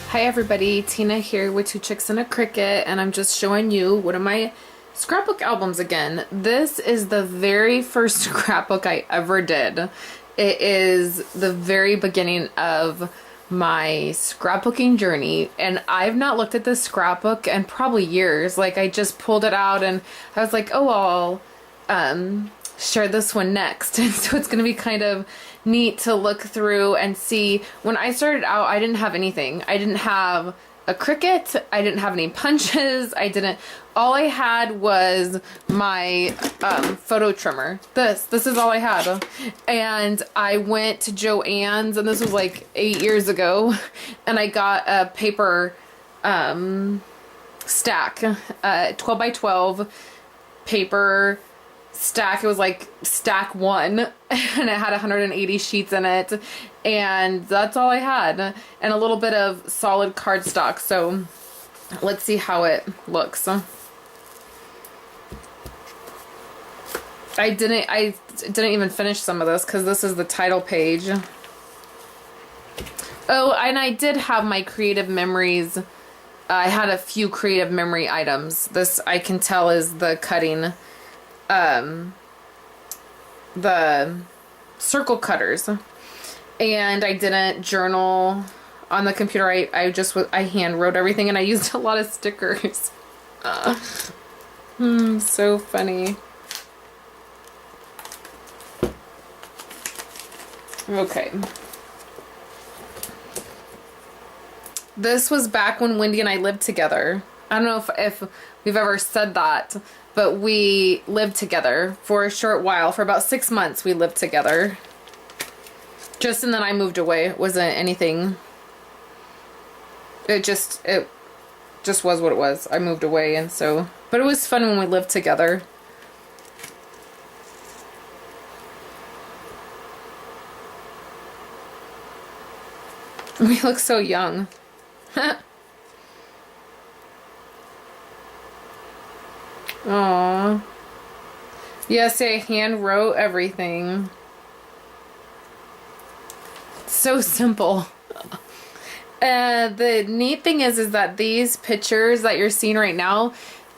Hi everybody, Tina here with Two Chicks and a Cricket, and I'm just showing you one of my scrapbook albums again. This is the very first scrapbook I ever did. It is the very beginning of my scrapbooking journey, and I've not looked at this scrapbook in probably years. Like, I just pulled it out and I was like, oh, I'll share this one next. And so it's going to be kind of neat to look through and see. When I started out, I didn't have anything. I didn't have a Cricut. I didn't have any punches. All I had was my photo trimmer. This is all I had. And I went to Joann's, and this was like 8 years ago, and I got a paper stack, 12 by 12 paper stack. It was like stack one, and it had 180 sheets in it, and that's all I had, and a little bit of solid cardstock. So let's see how it looks. I didn't even finish some of this because this is the title page. Oh, and I did have my creative memories. I had a few creative memory items. This, I can tell, is the cutting, the circle cutters, and I didn't journal on the computer. I hand wrote everything, and I used a lot of stickers. So funny. Okay. This was back when Wendy and I lived together. I don't know if we've ever said that, but we lived together for a short while. For about 6 months we lived together. And then I moved away. It wasn't anything. It just was what it was. I moved away, and so, but it was fun when we lived together. We look so young. Aww. Yes, I hand wrote everything. So simple. The neat thing is that these pictures that you're seeing right now,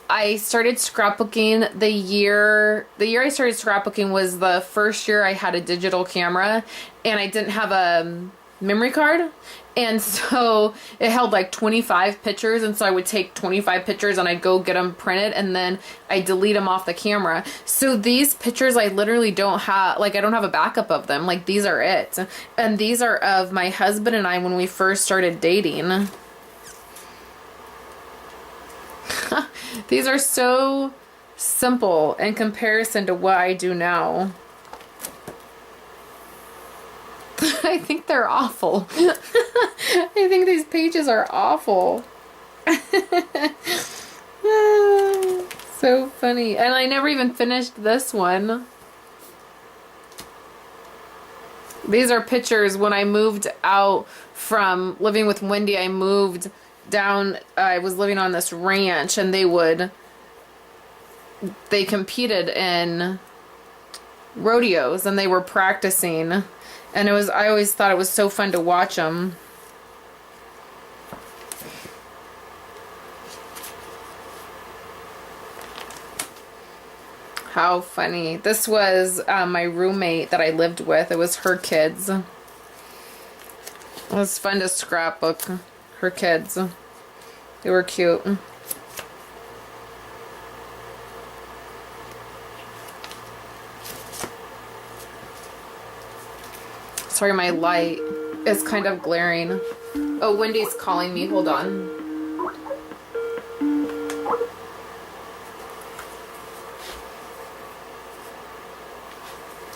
I started scrapbooking the year I started scrapbooking was the first year I had a digital camera, and I didn't have a memory card, and so it held like 25 pictures, and so I would take 25 pictures and I'd go get them printed, and then I delete them off the camera. So these pictures I literally don't have, like, I don't have a backup of them. Like, these are it, and these are of my husband and I when we first started dating. These are so simple in comparison to what I do now. I think they're awful. I think these pages are awful. So funny. And I never even finished this one. These are pictures when I moved out from living with Wendy. I moved down, I was living on this ranch, and they competed in rodeos, and they were practicing. And I always thought it was so fun to watch them. How funny. This was my roommate that I lived with. It was her kids. It was fun to scrapbook her kids. They were cute. Sorry, my light is kind of glaring. Oh, Wendy's calling me. Hold on.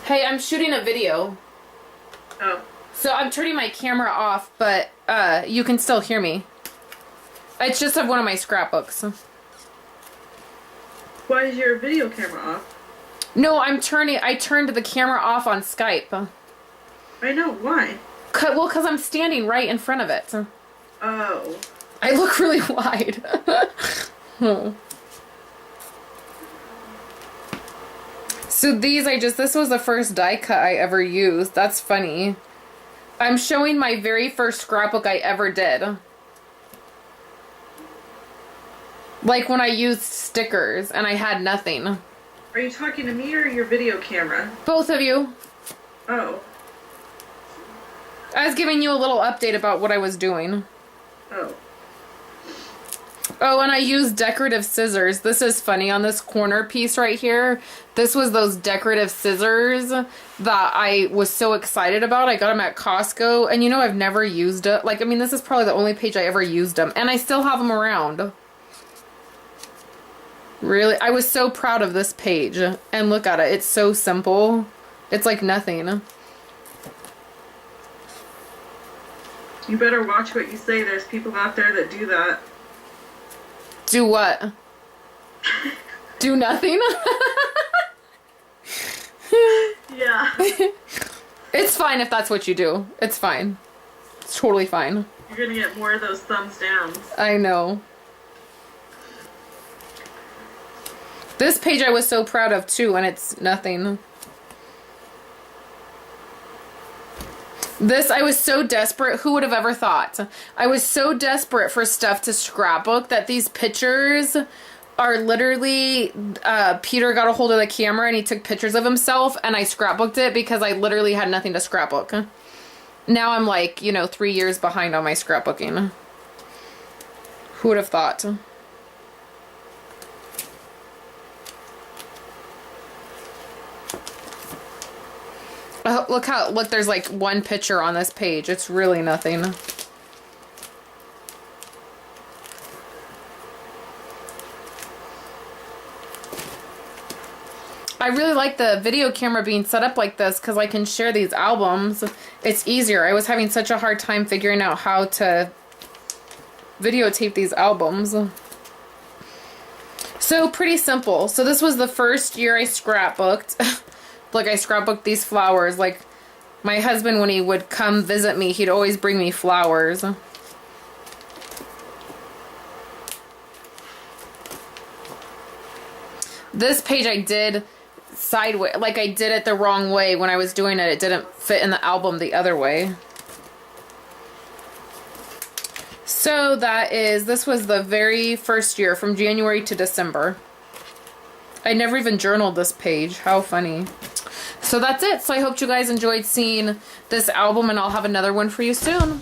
Hey, I'm shooting a video. Oh. So I'm turning my camera off, but you can still hear me. It's just of one of my scrapbooks. Why is your video camera off? No, I turned the camera off on Skype. I know, why? Well, because I'm standing right in front of it. Oh. I look really wide. So this was the first die cut I ever used. That's funny. I'm showing my very first scrapbook I ever did. Like when I used stickers and I had nothing. Are you talking to me or your video camera? Both of you. Oh. I was giving you a little update about what I was doing. Oh. Oh, and I used decorative scissors. This is funny. On this corner piece right here, this was those decorative scissors that I was so excited about. I got them at Costco, and you know I've never used it. Like, I mean, this is probably the only page I ever used them, and I still have them around. Really, I was so proud of this page. And look at it. It's so simple. It's like nothing. You better watch what you say. There's people out there that do that. Do what? Do nothing? Yeah. It's fine if that's what you do. It's fine. It's totally fine. You're gonna get more of those thumbs downs. I know. This page I was so proud of too, and it's nothing. This, I was so desperate. Who would have ever thought? I was so desperate for stuff to scrapbook that these pictures are literally, Peter got a hold of the camera and he took pictures of himself and I scrapbooked it because I literally had nothing to scrapbook. Now I'm like, you know, 3 years behind on my scrapbooking. Who would have thought? Oh, look, there's like one picture on this page. It's really nothing. I really like the video camera being set up like this because I can share these albums. It's easier. I was having such a hard time figuring out how to videotape these albums. So pretty simple. So this was the first year I scrapbooked. Like, I scrapbooked these flowers. Like, my husband, when he would come visit me, he'd always bring me flowers. This page I did sideways. Like, I did it the wrong way when I was doing it. It didn't fit in the album the other way. So this was the very first year, from January to December. I never even journaled this page. How funny. So that's it. So I hope you guys enjoyed seeing this album, and I'll have another one for you soon.